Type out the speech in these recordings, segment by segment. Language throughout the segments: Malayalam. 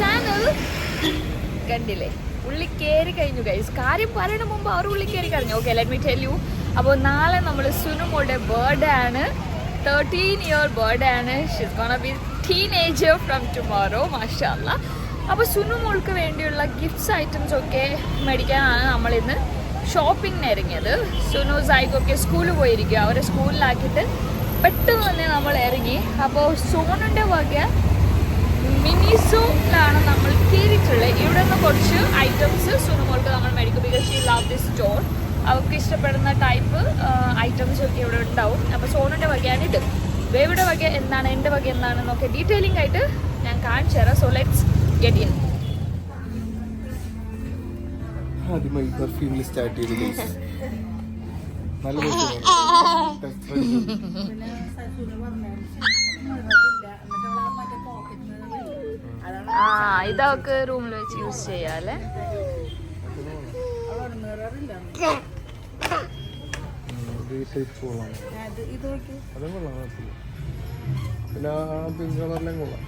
ചാനൽ. കണ്ടില്ലേ, ഉള്ളി കയറി കഴിഞ്ഞു ഗൈസ്. കാര്യം പറയണ മുമ്പ് അവർ ഉള്ളി കയറി കഴിഞ്ഞു. Okay, let me tell you. അപ്പോൾ നാളെ നമ്മൾ സുനുമോളുടെ ബർത്ത്ഡേ ആണ്. 13-year ബർത്ത്ഡേ ആണ്. She's gonna be teenager from tomorrow, മാഷാഅല്ലാ. അപ്പോൾ സുനുമോൾക്ക് വേണ്ടിയുള്ള ഗിഫ്റ്റ്സ് ഐറ്റംസ് ഒക്കെ മേടിക്കാനാണ് നമ്മളിന്ന് ഷോപ്പിങ്ങിന് ഇറങ്ങിയത്. സുനു സായിക്കൊക്കെ സ്കൂളിൽ പോയിരിക്കുക. അവരെ സ്കൂളിലാക്കിയിട്ട് പെട്ടെന്ന് തന്നെ നമ്മൾ ഇറങ്ങി. അപ്പോൾ സോനുൻ്റെ വക മിനിസോയിലാണ് നമ്മൾ കയറിയിട്ടുള്ളത്. ഇവിടെ നിന്ന് കുറച്ച് ഐറ്റംസ് സുനുമോൾക്ക് നമ്മൾ മേടിക്കും. Because she love this store. അവർക്ക് ഇഷ്ടപ്പെടുന്ന ടൈപ്പ് ഐറ്റംസ് ഒക്കെ ഇവിടെ ഉണ്ടാവും. അപ്പോൾ സോനുൻ്റെ വകയാണ് ഇത്. ബേബിയുടെ വക എന്താണ്, എൻ്റെ വക എന്താണെന്നൊക്കെ ഡീറ്റെയിലിംഗ് ആയിട്ട് ഞാൻ കാണിച്ചു തരാം. So let's get in. ആദ്യമായി പെർഫ്യൂമിൽ സ്റ്റാർട്ട് ചെയ്ത് നല്ല ഇതൊക്കെ റൂമിൽ വെച്ച് യൂസ് ചെയ്യാല്ലേ. പിന്നെ പിങ്ക് കളറിലും കൊള്ളാം.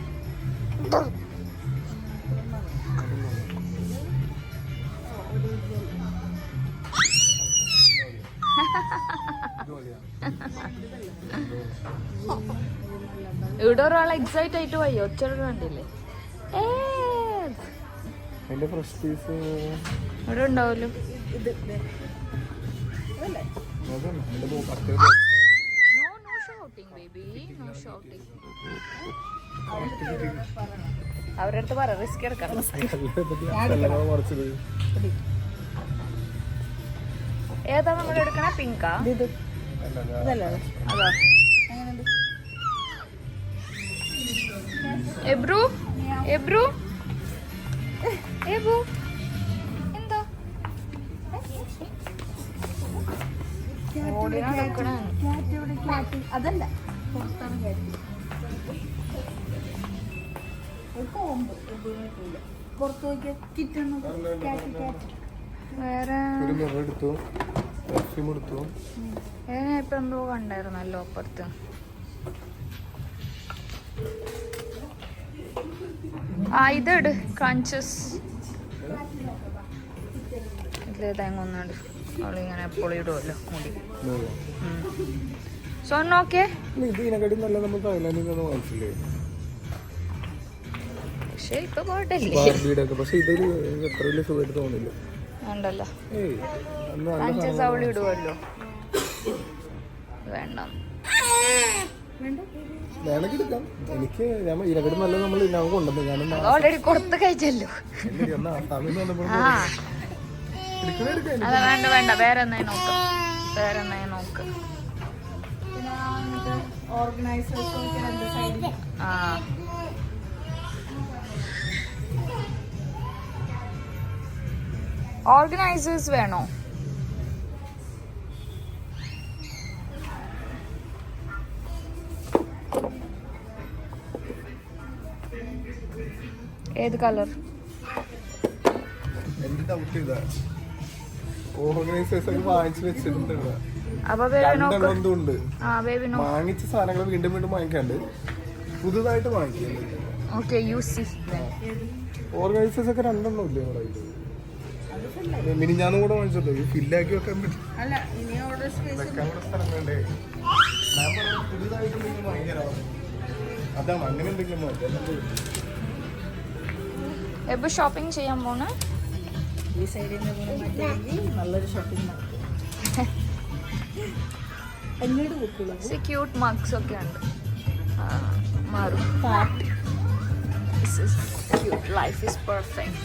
ഇവിടെ ഒരാൾ എക്സൈറ്റ് ആയിട്ട് പോയി. ഒച്ച കണ്ടില്ലേ? ഇവിടെ ഉണ്ടാവല്ലോ. അവരുടെ അടുത്ത് പറ, റിസ്ക് എടുക്കണം. ഏതാ നമ്മൾ എടുക്കണ? പിങ്കാ? അതാ എബ്രു എബ്രു എബു എന്താ അതല്ല പുറത്തു നോക്കിയ കിട്ടുന്നത് വേറെ എടുത്തു. ഇപ്പൊ എന്തോ കണ്ടായിരുന്നല്ലോ അപ്പുറത്ത്. ഇതെട് ക്രഞ്ചസ്. ഇതിലേ തേങ്ങൊന്നുണ്ട്. അവളിങ്ങനെ എപ്പോഴും ഇടുമല്ലോ മുടി. സോനോക്കെ പക്ഷെ ഇപ്പൊ ഉണ്ടല്ലോ ക്രഞ്ചസ് അവളി ഇടുമല്ലോ. വേണ്ട, എനിക്ക് ഓൾറെഡി കൊടുത്ത് കഴിച്ചല്ലോ. അതാ വേണ്ട വേണ്ട, വേറെ എന്നായി നോക്കാം. വേറെ എന്നായി നോക്ക്. ഓർഗനൈസേഴ്സ് വേണോ? ഏത് കളർ? വാങ്ങിച്ച സാധനങ്ങൾ വീണ്ടും വീണ്ടും വാങ്ങിക്കാണ്ട് പുതുതായിട്ട് വാങ്ങിക്കാം. ഓർഗനൈസേഴ്സ് ഒക്കെ രണ്ടെണ്ണം ഇല്ലേ നമ്മുടെ കയ്യിൽ? മിനിഞ്ഞാന്നും കൂടെ വാങ്ങിച്ചല്ലോ. ഈ ഫില്ലാക്കി വെക്കാൻ പറ്റും. സ്ഥലം വേണ്ടേ? പുതുതായിട്ട് വാങ്ങിക്കാനോ? അതാണ്, അങ്ങനെ എന്തെങ്കിലും മാറ്റാം. എപ്പോ ഷോപ്പിംഗ് ചെയ്യാൻ പോണ? ഈ സൈഡിൽ നിന്ന് നല്ലൊരു ഷോപ്പിംഗ് ക്യൂട്ട് മഗ്സ് ഒക്കെ ഉണ്ട്. മാറും. This is cute. Life is perfect.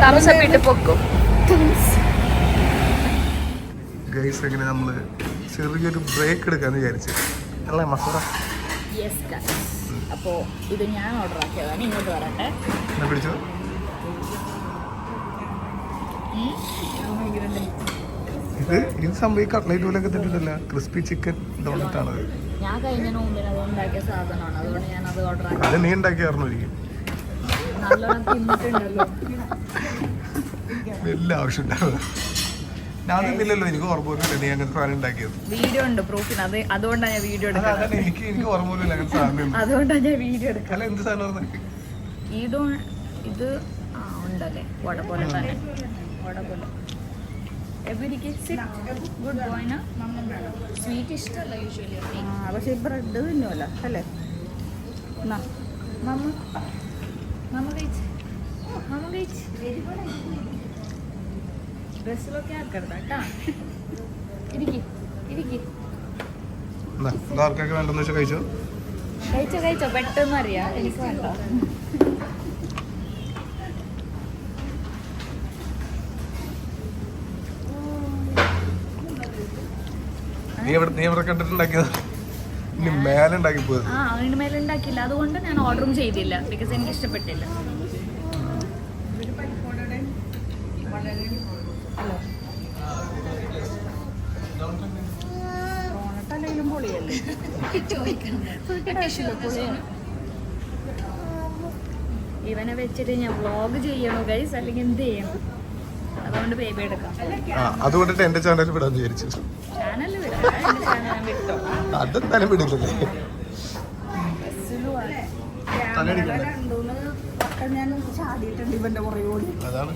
Thumbs up ഇട്ട് പൊക്കും. ഗൈസ് എങ്ങനെ നമ്മള് ചെറിയൊരു ബ്രേക്ക് എടുക്കാന്ന് വിചാരിച്ചു അല്ലേ മസൂറ? Yes guys. അപ്പോൾ ഇത് ഞാൻ ഓർഡർ ആക്കിയതാണ്. ഇങ്ങോട്ട് വരട്ടെ. എന്നാ പിടിച്ചോ. ഇത് സംഭവം കട്ട്ലൈറ്റ് പോലൊക്കെ തിന്നിട്ടില്ല, ക്രിസ്പി ചിക്കൻ ഡോണറ്റാണ്. ഞാൻ കഴിഞ്ഞ നോമ്പിന് അത് ഉണ്ടാക്കിയ സാധനമാണ്, അതുകൊണ്ട് ഞാൻ അത് ഓർഡർ ആക്കി. അത് നീ ഉണ്ടാക്കിയായിരുന്നു ഒരിക്കലും. നല്ലോണം തിന്നിട്ടുണ്ടല്ലോ. വലിയ ആവശ്യം ഉണ്ടാവുക. ഞാൻ തിന്നില്ലല്ലോ, എനിക്ക് ഓർമ്മ പോലും നീ അങ്ങനത്തെ സാധനം ഉണ്ടാക്കിയത്. വീഡിയോ ഉണ്ട് പ്രൂഫിന്. അതുകൊണ്ടാണ് ഞാൻ വീഡിയോ എടുക്കുന്നത്. എനിക്ക് ഓർമ്മ പോലും അങ്ങനത്തെ സാധനം. അതുകൊണ്ടാണ് ഞാൻ വീഡിയോ എടുക്കുന്നത്. അല്ല എന്ത് സാധനം ഇത് ഉണ്ടല്ലേ വട പോലെ തന്നെ. വട പോലെ ഗുഡ് ബോയ്ന. സ്വീറ്റ് ഇഷ്ടമല്ല യൂഷ്വലി. പക്ഷെ ഈ ബ്രെഡ് തിന്നുമല്ല അല്ലേ? ഡ്രസ്സിലൊക്കെ ആക്കരുത് കേട്ടാ. ഇരിക്കി ആർക്കൊക്കെ വേണ്ടെന്ന് വെച്ചാൽ കഴിച്ചോ. കഴിച്ചോ പെട്ടെന്ന് അറിയാം. എനിക്ക് വേണ്ട. നീ എവിടെ കണ്ടിട്ടുണ്ടാക്കിയത്? ഇനി മേലെ ഉണ്ടാക്കി പോയത്. അതിന് മേലെ ഉണ്ടാക്കില്ല, അതുകൊണ്ട് ഞാൻ ഓർഡറും ചെയ്തില്ല. ബിക്കോസ് എനിക്ക് ഇഷ്ടപ്പെട്ടില്ല. ഓണത്തല്ലെങ്കിലും പൊളിയല്ലേ? ഇവനെ വെച്ചിട്ട് ഞാൻ വ്ളോഗ് ചെയ്യണോ ഗൈസ്, അല്ലെങ്കിൽ എന്ത് ചെയ്യണം? അതുകൊണ്ട് ബേബി എടുക്കാം. അതുകൊണ്ടിട്ട് എന്റെ ചാനൽ വിടാൻ വിചാരിച്ചു. ചാനൽ വിട്ടോ അതെന്തായാലും വിടില്ലല്ലേ. ഞാൻ ചാടിയിട്ടുണ്ട് ഇവന്റെ പുറകെ ഓടി. അതാണ്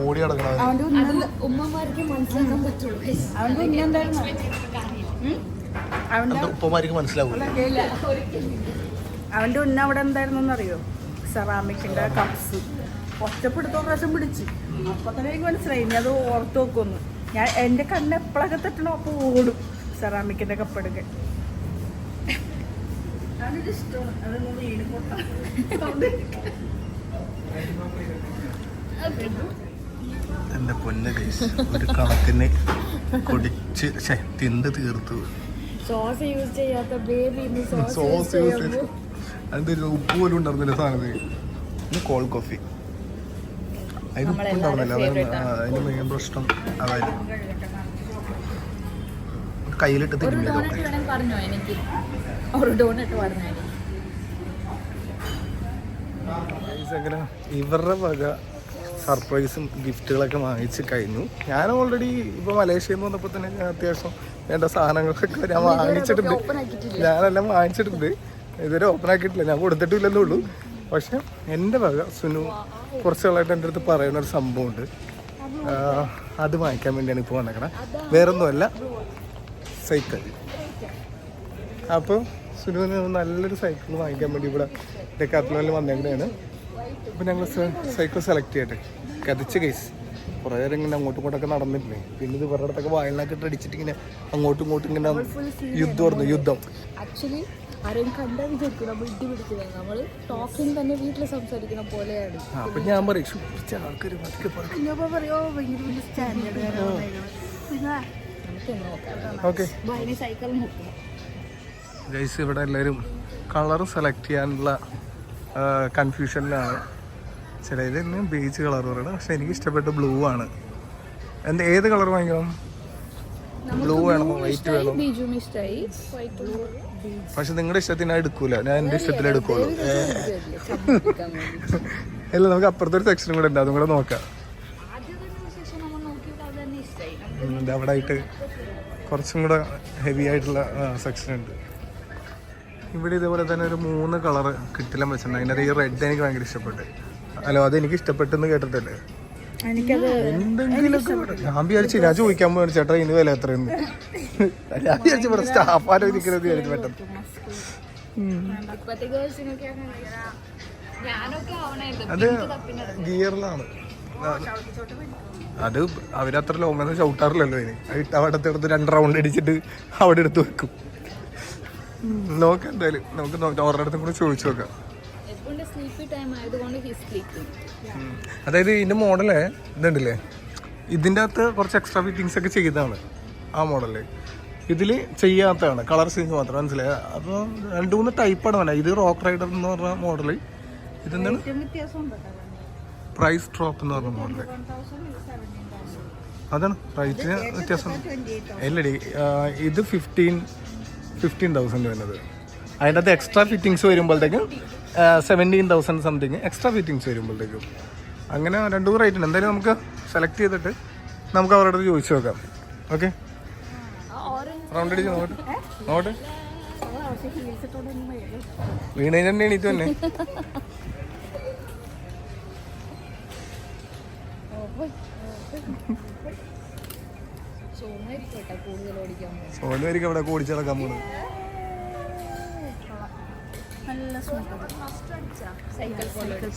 ഓടി നടക്കണത്. ഉമ്മമാർക്ക് മനസ്സിലാക്കാൻ പറ്റുള്ളൂ. അവന്റെ ഉന്ന എന്തായിരുന്നു? ഉപ്പമാർക്ക് മനസ്സിലാവൂല. അവന്റെ ഉന്ന അവിടെ എന്തായിരുന്നു അറിയോ? സെറാമിക്കിന്റെ കപ്സ്. ഒറ്റപ്പെടുത്ത പ്രാവശ്യം പിടിച്ച്. അപ്പൊ തന്നെ എനിക്ക് മനസ്സിലായി ഇനി അത് ഓർത്ത് വെക്കുമെന്ന്. ഞാൻ എന്റെ കണ്ണ് എപ്പോഴൊക്കെ തട്ടണോ അപ്പൊ ഓടും സെറാമിക്കിന്റെ കപ്പെടുക്കാൻ. അതൊരു ഇഷ്ടമാണ്. അതൊന്ന് വീട് പൊട്ടാൻ. എന്റെ പൊന്ന് ഗൈസ്, ഒരു കണക്കിന് കുടിച്ച് തിന്ന് തീർത്തു. സോസ് യൂസ് ചെയ്യാത്ത ബേബി സോസ് യൂസ് ചെയ്തു. അതിന്റെ ഉപ്പ് പോലും ഉണ്ടായിരുന്നില്ല സാധനത്തിന്. പിന്നെ കോൾഡ് കോഫി അതിന് ഉപ്പ് ഉണ്ടായിരുന്നില്ല. അതിന് മെയിൻ പ്രശ്നം അതായിരുന്നു. കയ്യിലിട്ട് തിരുമ്മിയത്. പറഞ്ഞോ എനിക്ക് ഒരു ഡോണറ്റ് പറഞ്ഞു. അങ്ങനെ ഇവരുടെ വക സർപ്രൈസും ഗിഫ്റ്റുകളൊക്കെ വാങ്ങിച്ച് കഴിഞ്ഞു. ഞാൻ ഓൾറെഡി ഇപ്പോൾ മലേഷ്യയിൽ നിന്ന് വന്നപ്പോൾ തന്നെ ഞാൻ അത്യാവശ്യം വേണ്ട സാധനങ്ങളൊക്കെ ഞാൻ വാങ്ങിച്ചിട്ടുണ്ട്. ഞാനെല്ലാം വാങ്ങിച്ചിട്ടുണ്ട്. ഇതുവരെ ഓപ്പൺ ആക്കിയിട്ടില്ല, ഞാൻ കൊടുത്തിട്ടില്ലെന്നേ ഉള്ളൂ. പക്ഷെ എൻ്റെ വക സുനു കുറച്ച് നാളായിട്ട് എൻ്റെ അടുത്ത് പറയുന്നൊരു സംഭവമുണ്ട്. അത് വാങ്ങിക്കാൻ വേണ്ടിയാണ് ഇപ്പോൾ വന്നേക്കണേ. വേറൊന്നുമല്ല, സൈക്കിൾ. അപ്പോൾ സുനുവിന് നല്ലൊരു സൈക്കിൾ വാങ്ങിക്കാൻ വേണ്ടി ഇവിടെ ഡെക്കാത്ലോണിൽ വന്നേക്കണേണ്. അപ്പോൾ ഞങ്ങൾ സൈക്കിൾ സെലക്ട് ചെയ്യട്ടെ. കതിച്ച് കേസ് കുറേ നേരം ഇങ്ങനെ അങ്ങോട്ടും ഇങ്ങോട്ടൊക്കെ നടന്നിട്ടില്ലേ. പിന്നെ ഇത് ഇവരുടെ അടുത്തൊക്കെ വായനൊക്കെ അടിച്ചിട്ട് ഇങ്ങനെ അങ്ങോട്ടും ഇങ്ങോട്ടും ഇങ്ങനെ യുദ്ധം. ആക്ച്വലി ആരെയും കണ്ടാൽ വിചാരിക്കും നമ്മൾ ഇടി പിടിക്കുക. നമ്മൾ ടോക്കിംഗ് തന്നെ വീട്ടിൽ സംസാരിക്കുന്ന പോലെയാണ്. അപ്പം ഞാൻ പറയും കുറച്ച് ആൾക്കാർ പറയോ ഭയങ്കര വലിയ സ്റ്റാൻഡേർഡ്. ഓക്കെ സൈക്കിൾ നോക്കുക ഗൈസ്. ഇവിടെ എല്ലാവരും കളർ സെലക്ട് ചെയ്യാനുള്ള കൺഫ്യൂഷനിലാണ്. ചിലത് തന്നെ ബീച്ച് കളർ പറയണം. പക്ഷെ എനിക്ക് ഇഷ്ടപ്പെട്ട ബ്ലൂ ആണ്. ഏത് കളർ വാങ്ങിക്കണം? ബ്ലൂ വേണോ വൈറ്റ് വേണോ? പക്ഷെ നിങ്ങളുടെ ഇഷ്ടത്തിന് എടുക്കൂല, ഞാൻ എൻ്റെ ഇഷ്ടത്തിന് എടുക്കുള്ളൂ. അല്ല, നമുക്ക് അപ്പുറത്തെ ഒരു സെക്ഷനും കൂടെ ഉണ്ട്, അതും കൂടെ നോക്കാം. അവിടെ ആയിട്ട് കുറച്ചും കൂടെ ഹെവി ആയിട്ടുള്ള സെക്ഷൻ ഉണ്ട്. ഇവിടെ ഇതേപോലെ തന്നെ ഒരു 3 കളർ കിട്ടില്ല വെച്ചിട്ടുണ്ട്. അതിൻ്റെ ഈ റെഡ് എനിക്ക് ഭയങ്കര ഇഷ്ടപ്പെട്ടു. അല്ലോ, അതെനിക്ക് ഇഷ്ടപ്പെട്ടെന്ന് കേട്ടിട്ടല്ലേ. എന്തെങ്കിലുമൊക്കെ ഞാൻ വിചാരിച്ചു, ഞാൻ ചോദിക്കാൻ പോയി ചേട്ടാ ഇനി വില എത്രയെന്ന്. ഞാൻ വിചാരിച്ചു ഇവിടെ സ്റ്റാഫ് ആരോ ഇരിക്കുന്നത് വിചാരിച്ചു പെട്ടെന്ന്. അത് ഗിയറിലാണ്. അത് അവരത്ര ലോങ്ങൊന്നും ചവിട്ടാറില്ലല്ലോ. അതിന് അവിടെ എടുത്ത് 2 റൗണ്ട് അടിച്ചിട്ട് അവിടെ എടുത്ത് വെക്കും. നോക്കാം, എന്തായാലും നമുക്ക് ഓരോരുത്തരും കൂടെ ചോദിച്ചു നോക്കാം. അപ്പുവിന്റെ സ്ലീപ്പി ടൈം ആയതുകൊണ്ട് ഹി സ്ലീപ്പിംഗ്. അതായത് ഇതിന്റെ മോഡല് ഇതുണ്ടല്ലേ, ഇതിൻ്റെ അകത്ത് കുറച്ച് എക്സ്ട്രാ ഫിറ്റിങ്സ് ഒക്കെ ചെയ്തതാണ് ആ മോഡല്. ഇതിൽ ചെയ്യാത്തതാണ്, കളർ ചേഞ്ച് മാത്രം. മനസ്സിലായി? അപ്പോൾ 2-3 ടൈപ്പാണ് വേണ്ട. ഇത് റോക്ക് റൈഡർ എന്ന് പറഞ്ഞ മോഡല്. ഇതെന്താണ് പ്രൈസ് ഡ്രോപ്പ് എന്ന് പറഞ്ഞ മോഡല്. അതാണ് പ്രൈസിന് വ്യത്യാസം. ഇല്ലടി, ഇത് 15,000 വരുന്നത്. അതിൻ്റെ അകത്ത് എക്സ്ട്രാ ഫിറ്റിങ്സ് വരുമ്പോഴത്തേക്കും 17,000 സംതിങ് എക്സ്ട്രാ ഫിറ്റിങ്സ് വരുമ്പോഴത്തേക്കും. അങ്ങനെ 2 റേറ്റ് ഉണ്ട്. എന്തായാലും നമുക്ക് സെലക്ട് ചെയ്തിട്ട് നമുക്ക് അവരുടെ അടുത്ത് ചോദിച്ചു നോക്കാം. ഓക്കെ, റൗണ്ട് അടിച്ച് നോക്കട്ടെ. വീണേ തന്നെ എണീറ്റ് തന്നെ. സോനുമായിരിക്കും അവിടെ ഓടിച്ചടക്കാൻ പോകുന്നത്.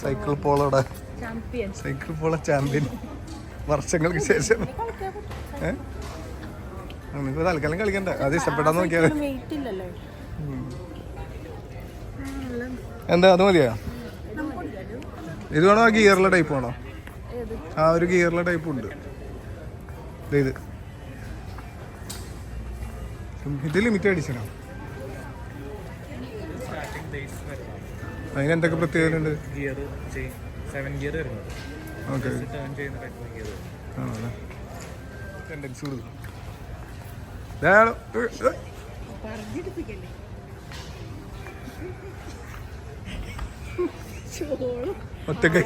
സൈക്കിൾ പോളോടെ സൈക്കിൾ പോളോ ചാമ്പ്യൻ വർഷങ്ങൾക്ക് ശേഷം. നിങ്ങൾക്ക് തൽക്കാലം കളിക്കണ്ട, അത് ഇഷ്ടപ്പെടാന്ന് നോക്കിയാൽ. എന്താ അത് മതിയാ? ഇത് വേണോ? ആ ഗിയറിലെ ടൈപ്പ് വേണോ? ആ ഒരു ഗിയറിലെ ടൈപ്പ് ഉണ്ട്. ഇത് ലിമിറ്റഡ് എഡിഷനോ? അതിനെന്തൊക്കെ പ്രത്യേകത ഉണ്ട്? ഓക്കെ, ടെൻഡൻസി കൊടുക്കും. ഒറ്റക്ക്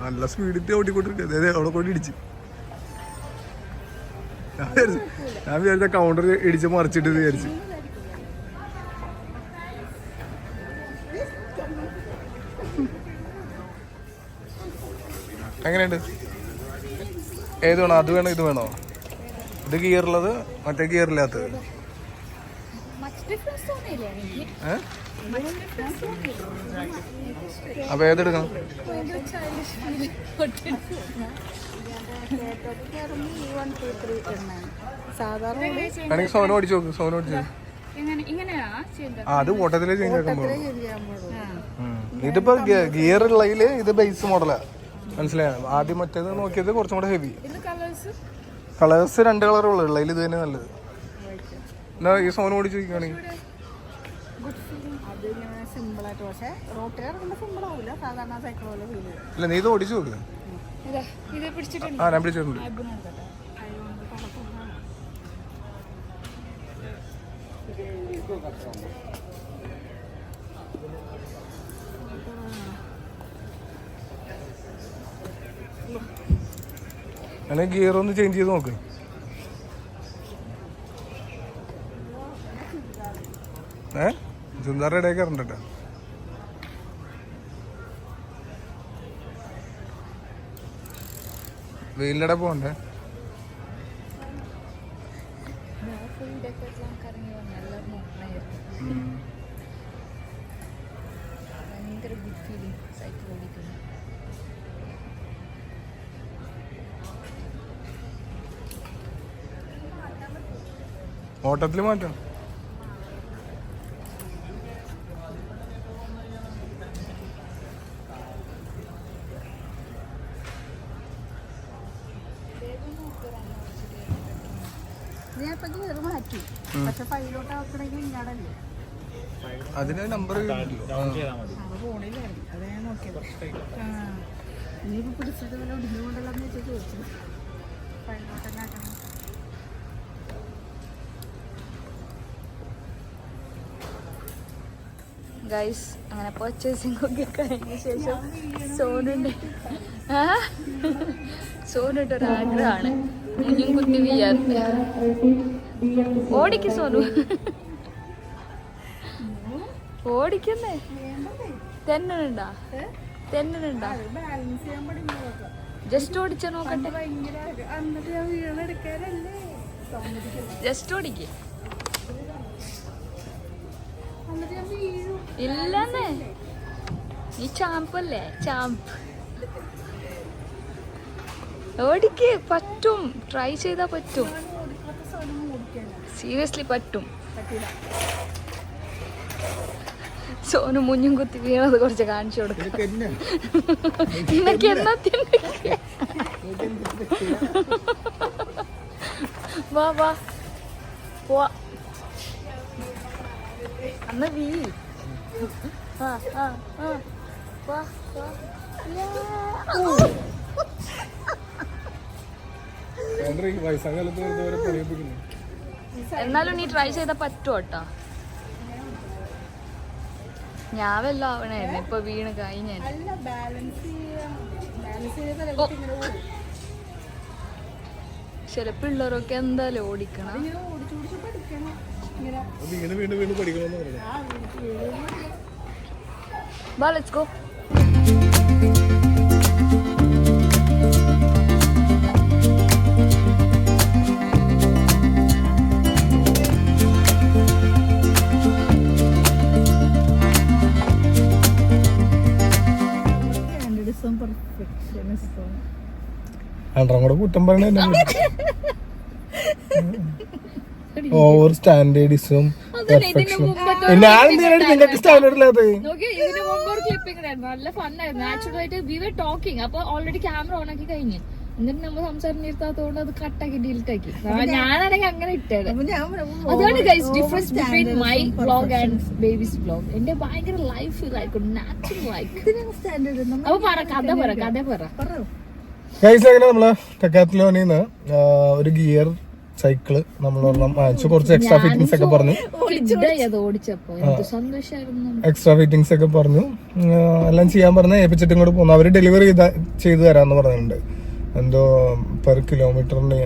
നല്ല സ്പീഡിൽ ഓടിക്കൊണ്ടിരിക്കുക. അതായത് അവിടെ കൊണ്ട് ഇടിച്ച് ഞാൻ വിചാരിച്ച കൗണ്ടർ ഇടിച്ച് മറിച്ചിട്ട് വിചാരിച്ചു. എങ്ങനെയുണ്ട്? ഏത് വേണോ? അത് വേണോ ഇത് വേണോ? ഇത് ഗിയറുള്ളത്, മറ്റേ ഗിയറില്ലാത്തത്. അപ്പൊ ഏതെടുക്കണം? വേണമെങ്കിൽ സോന ഓടിച്ചു നോക്ക്. സോന ഓടിച്ചു. അത് ഓട്ടത്തിലേ ചേഞ്ച് ആക്കാൻ പോകും. ഇതിപ്പോ ഗിയർ ഉള്ളതില് ഇത് ബേസ് മോഡലാ. മനസ്സിലായോ? ആദ്യം മറ്റേത് നോക്കിയത് കുറച്ചും കൂടെ ഹെവി. കളേഴ്സ് 2 കളറുള്ള ഉള്ളതിൽ ഇത് തന്നെ നല്ലത്. എന്നാ ഈ സോന ഓടിച്ചു നോക്കുകയാണെങ്കിൽ ഇല്ല, നീ ഇത് ഓടിച്ചു നോക്ക്. ആ, ഞാൻ പിടിച്ചിട്ടുണ്ട്. അങ്ങനെ ഗിയർ ഒന്ന് ചേഞ്ച് ചെയ്ത് നോക്ക്. ചുന്താറുടെ ഇടയിൽ കയറണ്ടോ? വെയിലിടെ പോണ്ടേ? ഓട്ടത്തിൽ മാറ്റാം. അതിന് നമ്പർ പിടിച്ചിട്ട് വല്ല ഒടിഞ്ഞുകൊണ്ടല്ലോ ചോദിച്ചു. ഗൈസ്, അങ്ങനെ പർച്ചേസിംഗ് ഒക്കെ കഴിഞ്ഞ ശേഷം സോനുണ്ട് ഒരാഗ്രഹമാണ് കുഞ്ഞും കുത്തി വീയാൻ. ഓടിക്ക് സോനു, ഓടിക്കുന്നേ. തെന്നുണ്ടാ? ജസ്റ്റ് ഓടിച്ച നോക്കട്ടെ. ജസ്റ്റ് ഓടിക്ക്. ഇല്ലെന്നേ, നീ ചാമ്പല്ലേ? ചാമ്പ് ഓടിക്ക് പറ്റും, ട്രൈ ചെയ്താൽ പറ്റും, സീരിയസ്ലി പറ്റും. സോനു മുഞ്ഞും കുത്തി വീണത് കുറച്ച് കാണിച്ചു കൊടുക്കും. നിനക്ക് എന്നത്തിന്റെ വാ വാ പോവാ അന്ന് വീ വാ വാ. വയസ്സാകാലത്ത് വെറുതെ പണിയിപ്പിക്കുന്നു. എന്നാലും നീ ട്രൈ ചെയ്താൽ പറ്റുമോ കേട്ടോ. ഞാൻ വല്ല ആവണായിരുന്നു, ഇപ്പൊ വീണ് കഴിഞ്ഞ ചില പിള്ളേരൊക്കെ എന്തായാലും ഓടിക്കണം. വീണ്ടും വീണ്ടും വീണ്ടും പഠിക്കണമെന്ന് പറഞ്ഞു. വാ ലെറ്റ്സ് ഗോ. രണ്ടാം കൂടെ കുറ്റം പറയണ ഓവർ സ്റ്റാൻഡേർഡിസും പെർഫെക്ഷനും. ഞാൻ എന്തിനാണ് നിങ്ങൾക്ക് സ്റ്റാൻഡേർഡ് ഇല്ലാത്ത? ഇതിന് മുമ്പ് ഒരു ക്ലിപ്പിംഗ് ഉണ്ടായിരുന്നു, നല്ല ഫണ്ണായിരുന്നു. നാച്ചുറൽ ആയിട്ട് വി വർ ടോക്കിംഗ്. അപ്പൊ ഓൾറെഡി ക്യാമറ ഓൺ ആക്കി കഴിഞ്ഞു. എന്നിട്ട് നമ്മൾ സംസാരം നിർത്താത്തതുകൊണ്ട് അത് കട്ടാക്കി ഡിലീറ്റ് ആക്കി. ഞാനാണെങ്കിൽ അങ്ങനെ ഇട്ടത്. അതാണ് guys difference between my vlog and babies vlog. എന്റെ ഭയങ്കര ലൈഫ് ലൈക്ക് നാച്ചുറൽ ലൈക്ക്. അപ്പൊ പറ, കഥ പറ. ഗൈസ് അങ്ങനെ നമ്മള് ഡെക്കാത്ലോണിന്ന് ഒരു ഗിയർ സൈക്കിള് നമ്മൾ വാങ്ങിച്ചു. കുറച്ച് എക്സ്ട്രാ ഫിറ്റിംഗ്സ് ഒക്കെ പറഞ്ഞു. എക്സ്ട്രാ ഫിറ്റിംഗ്സ് ഒക്കെ പറഞ്ഞു. എല്ലാം ചെയ്യാൻ പറഞ്ഞ ഏൽപ്പിച്ചിട്ടും കൂടെ പോന്നു. അവര് ഡെലിവറി ചെയ്ത് തരാന്ന് പറഞ്ഞിട്ടുണ്ട്. എന്തോ പെർ കിലോമീറ്ററിന്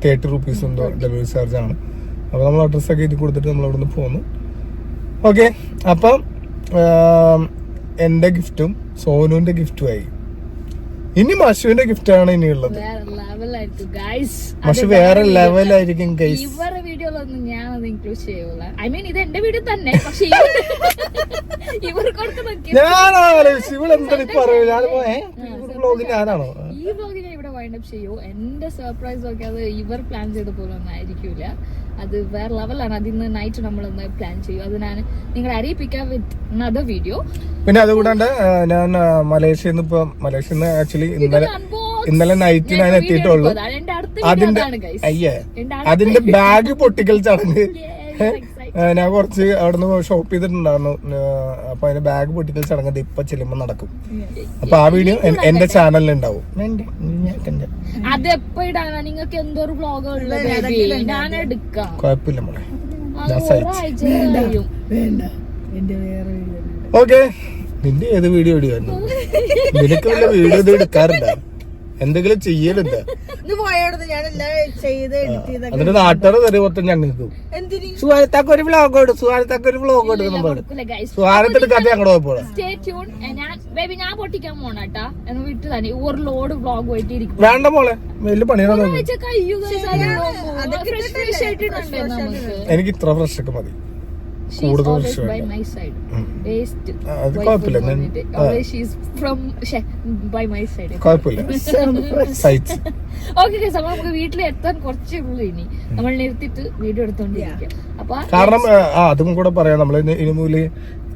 30 rupees എന്തോ ഡെലിവറി ചാർജ് ആണ്. അപ്പൊ നമ്മൾ അഡ്രസ് ഒക്കെ എഴുതി കൊടുത്തിട്ട് നമ്മൾ അവിടെ നിന്ന് പോന്നു. ഓക്കെ, അപ്പം എന്റെ ഗിഫ്റ്റും സോനുവിന്റെ ഗിഫ്റ്റും ആയി. ഇനി മഷുവിന്റെ ഗിഫ്റ്റ് ആണ് ഇനിയുള്ളത്. മഷു വേറെ ലെവലായിരിക്കും ഗൈസ്. ഇവരുടെ വീഡിയോയിലൊന്നും ഞാനത് ഇൻക്ലൂഡ് ചെയ്യൂല. ഐ മീൻ ഇത് എന്റെ വീഡിയോ തന്നെ, പക്ഷെ ഇവർ ഞാൻ ആലോചിച്ചു ഇവളെന്താണ് പറയൂ. ഞാനാണോ ഈ വ്ലോഗ് ഞാൻ ഇവിടെ വൈൻഡപ്പ് ചെയ്യൂ. എന്റെ സർപ്രൈസ് ഒക്കെ അത് ഇവർ പ്ലാൻ ചെയ്ത പോലെ ഒന്നും ആയിരിക്കൂല. അത് വേറെ ലെവലാണ്. അതിന്ന് നൈറ്റ് നമ്മളൊന്ന് പ്ലാൻ ചെയ്യും. അത് ഞാൻ നിങ്ങളെ അറിയിപ്പിക്കാം വിത്ത് അനദർ വീഡിയോ. പിന്നെ അതുകൂടാണ്ട് ഞാൻ മലേഷ്യയിൽ നിന്ന് ആക്ച്വലി ഇന്നലെ നൈറ്റ് ഞാൻ എത്തിയിട്ടുള്ളൂ. അതിന്റെ ബാഗ് പൊട്ടിക്കൽ ചടങ്ങ് ഞാൻ കുറച്ച് അവിടുന്ന് ഷോപ്പ് ചെയ്തിട്ടുണ്ടായിരുന്നു. അപ്പൊ അതിന്റെ ബാഗ് പൊട്ടിക്കൽ ചടങ്ങ് ഇപ്പൊ ചെല്ലുമ്പോ നടക്കും. അപ്പൊ ആ വീഡിയോ എന്റെ ചാനലിൽ ഉണ്ടാവും. കുഴപ്പമില്ല മോളെ, ഓക്കെ. നിന്റെ ഏത് വീഡിയോ ഇടുകയായിരുന്നു? നിനക്ക് വല്ല വീഡിയോ ഇത് എടുക്കാറുണ്ടോ? എന്തെങ്കിലും ചെയ്യലുണ്ട്? അതിന്റെ നാട്ടുകാർ തരും മൊത്തം ഞങ്ങൾക്ക്. സുഹാരത്താക്ക് ഒരു വ്ലോഗ് ഇടും, സുഹാരത്താക്ക് ഒരു വ്ലോഗ് ഇടും. സുഹാരത്തിന്റെ കഥ ഞങ്ങളുടെ പോയപ്പോൾ വേണ്ട മോളെ, വലിയ പണിയാണോ? എനിക്ക് ഇത്ര ഫ്രഷ് ഒക്കെ മതി. കൂടുതൽ നമുക്ക് വീട്ടിൽ എത്താൻ കുറച്ചേ ഉള്ളൂ. ഇനി നമ്മൾ നിർത്തിട്ട് വീഡിയോ എടുത്തോണ്ടിരിക്കും. അപ്പൊ കാരണം അതും കൂടെ പറയാം, നമ്മൾ ഇനിമൂല്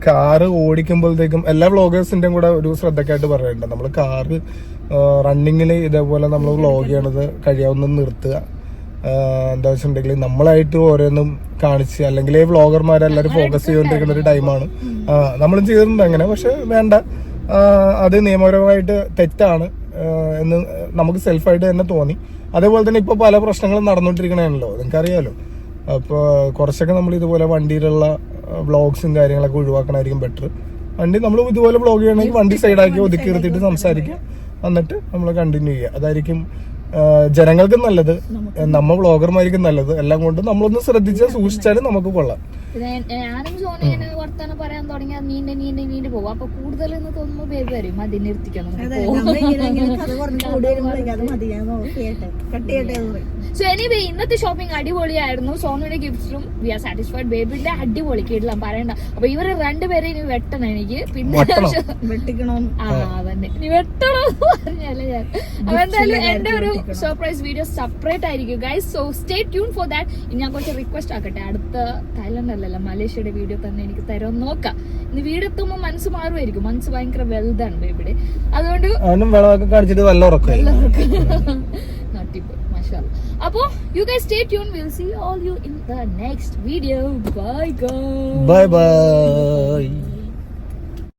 കാറ് ഓടിക്കുമ്പോഴത്തേക്കും എല്ലാ വ്ളോഗേഴ്സിന്റെയും കൂടെ ഒരു ശ്രദ്ധക്കായിട്ട് പറയുന്നുണ്ട്. നമ്മൾ കാറ് റണ്ണിങ്ങില് ഇതേപോലെ നമ്മൾ വ്ളോഗ് ചെയ്യണത് കഴിയാവുന്ന നിർത്തുക. എന്താ വെച്ചിട്ടുണ്ടെങ്കിൽ നമ്മളായിട്ട് ഓരോന്നും കാണിച്ച്, അല്ലെങ്കിൽ ഈ വ്ളോഗർമാരെല്ലാരും ഫോക്കസ് ചെയ്തുകൊണ്ടിരിക്കുന്ന ഒരു ടൈമാണ്. നമ്മളും ചെയ്തിട്ടുണ്ട് അങ്ങനെ. പക്ഷെ വേണ്ട, അത് നിയമപരമായിട്ട് തെറ്റാണ് എന്ന് നമുക്ക് സെൽഫായിട്ട് തന്നെ തോന്നി. അതേപോലെ തന്നെ ഇപ്പൊ പല പ്രശ്നങ്ങളും നടന്നുകൊണ്ടിരിക്കണല്ലോ, നിങ്ങൾക്കറിയാലോ. അപ്പോൾ കുറച്ചൊക്കെ നമ്മൾ ഇതുപോലെ വണ്ടിയിലുള്ള വ്ളോഗ്സും കാര്യങ്ങളൊക്കെ ഒഴിവാക്കണമായിരിക്കും ബെറ്റർ. വണ്ടി നമ്മൾ ഇതുപോലെ വ്ളോഗ് ചെയ്യണമെങ്കിൽ വണ്ടി സൈഡാക്കി ഒതുക്കി നിർത്തിയിട്ട് സംസാരിക്കുക, എന്നിട്ട് നമ്മൾ കണ്ടിന്യൂ ചെയ്യുക. അതായിരിക്കും ജനങ്ങൾക്കും നല്ലത്, നമ്മ വ്ളോഗർമാർക്കും നല്ലത്. എല്ലാം കൊണ്ട് നമ്മളൊന്ന് ശ്രദ്ധിച്ചാൽ സൂക്ഷിച്ചാലും നമുക്ക് കൊള്ളാം. പിന്നെ ഞാനും സോന ഇങ്ങനെ വർത്താനം പറയാൻ തുടങ്ങിയാൽ നീണ്ട് പോകും. അപ്പൊ കൂടുതൽ എന്ന് തോന്നുമ്പോ ബേബി വരും അതിന് നിർത്തിക്കണം. സോ എനിവേ ഇന്നത്തെ ഷോപ്പിംഗ് അടിപൊളിയായിരുന്നു. സോനയുടെ ഗിഫ്റ്റ്സും വി ആർ സാറ്റിസ്ഫൈഡ്. ബേബിന്റെ അടിപൊളി കിടലാം പറയണ്ട. അപ്പൊ ഇവര് രണ്ടുപേരെ ഇനി വെട്ടണം എനിക്ക്. പിന്നെ അതന്നെ ഇനി വെട്ടണം പറഞ്ഞല്ലേ ഞാൻ. അപ്പൊ എന്തായാലും എന്റെ ഒരു സർപ്രൈസ് വീഡിയോ സെപ്പറേറ്റ് ആയിരിക്കും guys. So stay tune for that. ഇനി ഞാൻ കുറച്ച് റിക്വസ്റ്റ് ആക്കട്ടെ, അടുത്ത തായ്ലൻഡ് അല്ലല്ലോ മലേഷ്യയുടെ വീഡിയോ തന്നെ എനിക്ക് തരുമെന്ന് നോക്കാം. ഇനി വീട് എത്തുമ്പോൾ മനസ്സ് മാറുമായിരിക്കും. മനസ്സ് ഭയങ്കര വെൽതാണ് ബേബിയുടെ. അതുകൊണ്ട് കാണിച്ചിട്ട് വല്ല ഉറക്കം. അപ്പോ you guys stay tuned. We'll see all you in the next video. Bye guys. Bye bye.